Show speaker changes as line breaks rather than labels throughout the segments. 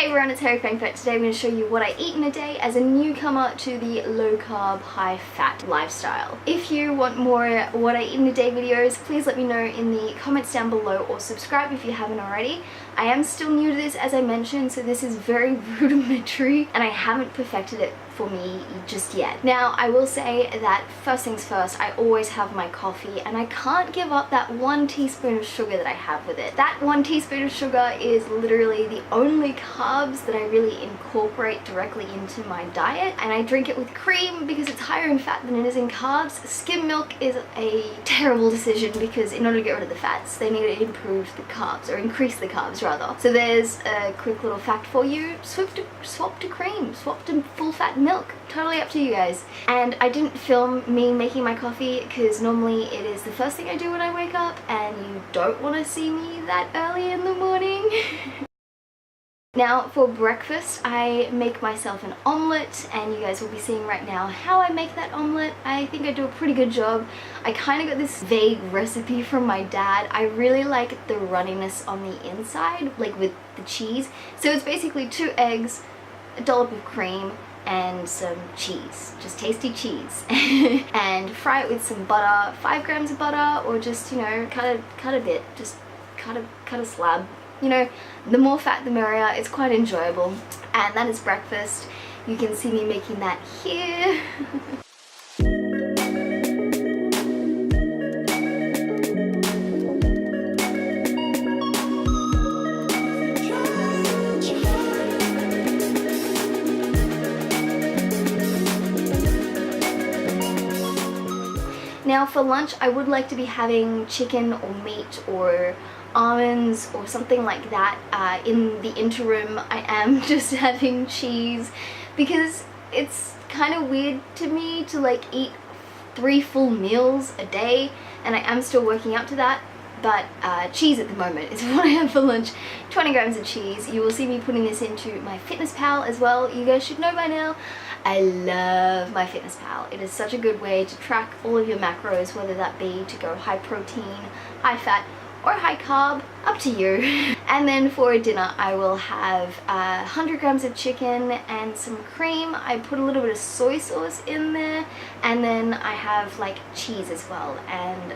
Hey everyone, it's Hairyfrankfurt. Today I'm going to show you what I eat in a day as a newcomer to the low carb, high fat lifestyle. If you want more what I eat in a day videos, please let me know in the comments down below or subscribe if you haven't already. I am still new to this, as I mentioned, so this is very rudimentary and I haven't perfected it for me just yet. Now, I will say that first things first, I always have my coffee and I can't give up that 1 teaspoon of sugar that I have with it. That 1 teaspoon of sugar is literally the only carbs that I really incorporate directly into my diet, and I drink it with cream because it's higher in fat than it is in carbs. Skim milk is a terrible decision because in order to get rid of the fats, they need to improve the carbs, or increase the carbs rather. So there's a quick little fact for you: swap to cream, swap to full fat milk. Totally up to you guys. And I didn't film me making my coffee because normally it is the first thing I do when I wake up and you don't want to see me that early in the morning. Now for breakfast I make myself an omelette, and you guys will be seeing right now how I make that omelette. I think I do a pretty good job. I kind of got this vague recipe from my dad. I really like the runniness on the inside, like with the cheese. So it's basically 2 eggs, a dollop of cream, and some cheese, just tasty cheese. And fry it with some butter, 5 grams of butter, or just, you know, cut a bit, just cut a slab. You know, the more fat the merrier. It's quite enjoyable. And that is breakfast. You can see me making that here. Now for lunch I would like to be having chicken or meat or almonds or something like that. In the interim I am just having cheese because it's kind of weird to me to like eat 3 full meals a day, and I am still working up to that. But cheese at the moment is what I have for lunch. 20 grams of cheese. You will see me putting this into my FitnessPal as well. You guys should know by now, I love my FitnessPal. It is such a good way to track all of your macros, whether that be to go high protein, high fat, or high carb, up to you. And then for dinner I will have 100 grams of chicken and some cream. I put a little bit of soy sauce in there, and then I have like cheese as well. And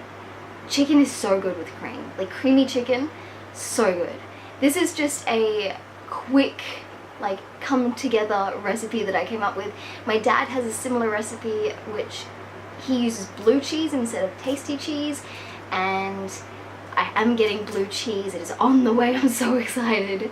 chicken is so good with cream, like creamy chicken, so good. This is just a quick like come together recipe that I came up with. My dad has a similar recipe which he uses blue cheese instead of tasty cheese, and I am getting blue cheese. It is on the way. I'm so excited.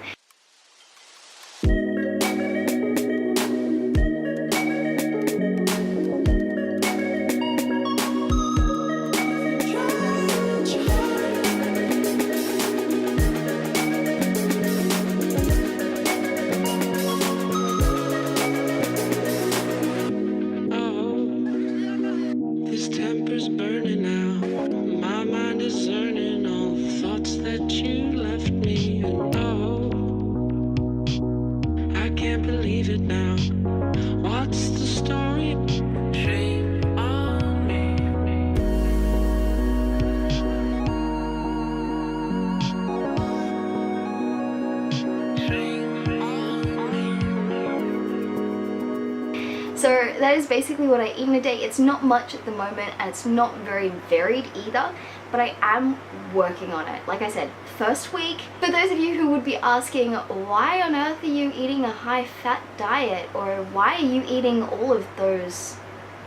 So that is basically what I eat in a day. It's not much at the moment and it's not very varied either, but I am working on it. Like I said, first week. For those of you who would be asking, why on earth are you eating a high fat diet, or why are you eating all of those,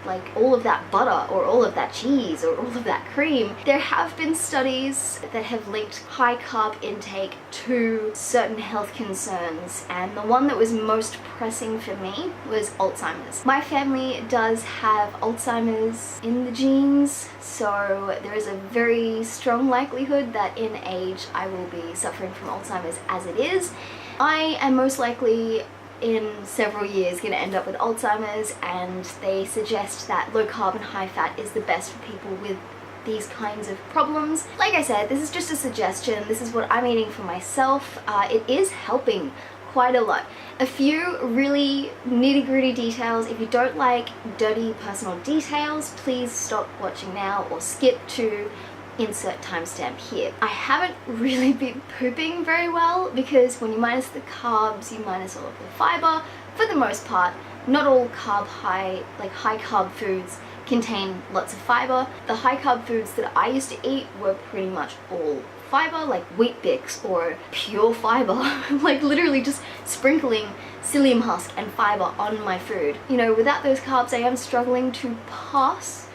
like all of that butter or all of that cheese or all of that cream? There have been studies that have linked high carb intake to certain health concerns, and the one that was most pressing for me was Alzheimer's. My family does have Alzheimer's in the genes, so there is a very strong likelihood that in age I will be suffering from Alzheimer's as it is. I am most likely in several years going to end up with Alzheimer's, and they suggest that low carb and high fat is the best for people with these kinds of problems. Like I said, this is just a suggestion. This is what I'm eating for myself. It is helping quite a lot. A few really nitty-gritty details. If you don't like dirty personal details, please stop watching now or skip to insert timestamp here. I haven't really been pooping very well because when you minus the carbs, you minus all of the fiber. For the most part, not all high carb foods contain lots of fiber. The high carb foods that I used to eat were pretty much all fiber, like wheat bix or pure fiber, like literally just sprinkling psyllium husk and fiber on my food. You know, without those carbs I am struggling to pass,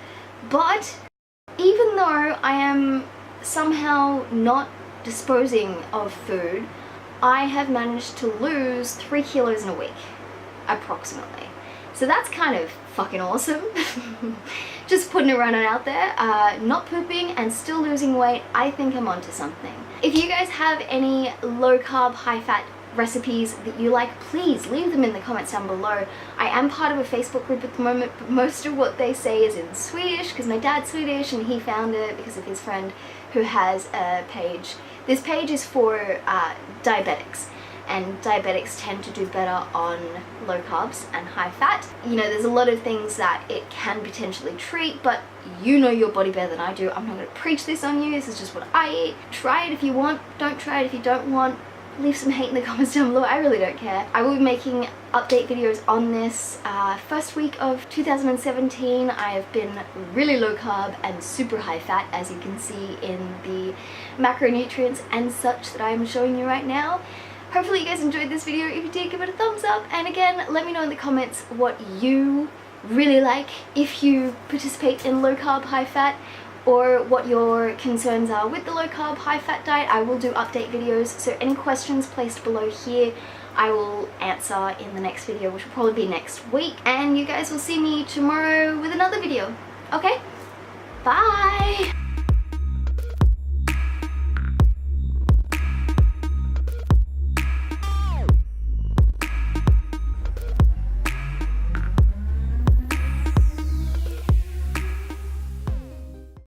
but even though I am somehow not disposing of food, I have managed to lose 3 kilos in a week, approximately. So that's kind of fucking awesome. Just putting it right on out there. Not pooping and still losing weight. I think I'm onto something. If you guys have any low carb, high fat recipes that you like, please leave them in the comments down below. I am part of a Facebook group at the moment, but most of what they say is in Swedish because my dad's Swedish and he found it because of his friend who has a page. This page is for diabetics, and diabetics tend to do better on low carbs and high fat. You know, there's a lot of things that it can potentially treat, but you know your body better than I do. I'm not going to preach this on you. This is just what I eat. Try it if you want, don't try it if you don't want. Leave some hate in the comments down below, I really don't care. I will be making update videos on this. First week of 2017, I have been really low carb and super high fat, as you can see in the macronutrients and such that I'm showing you right now. Hopefully you guys enjoyed this video. If you did, give it a thumbs up, and again, let me know in the comments what you really like if you participate in low carb, high fat, or what your concerns are with the low carb, high fat diet. I will do update videos, so any questions placed below here I will answer in the next video, which will probably be next week, and you guys will see me tomorrow with another video. Okay? Bye!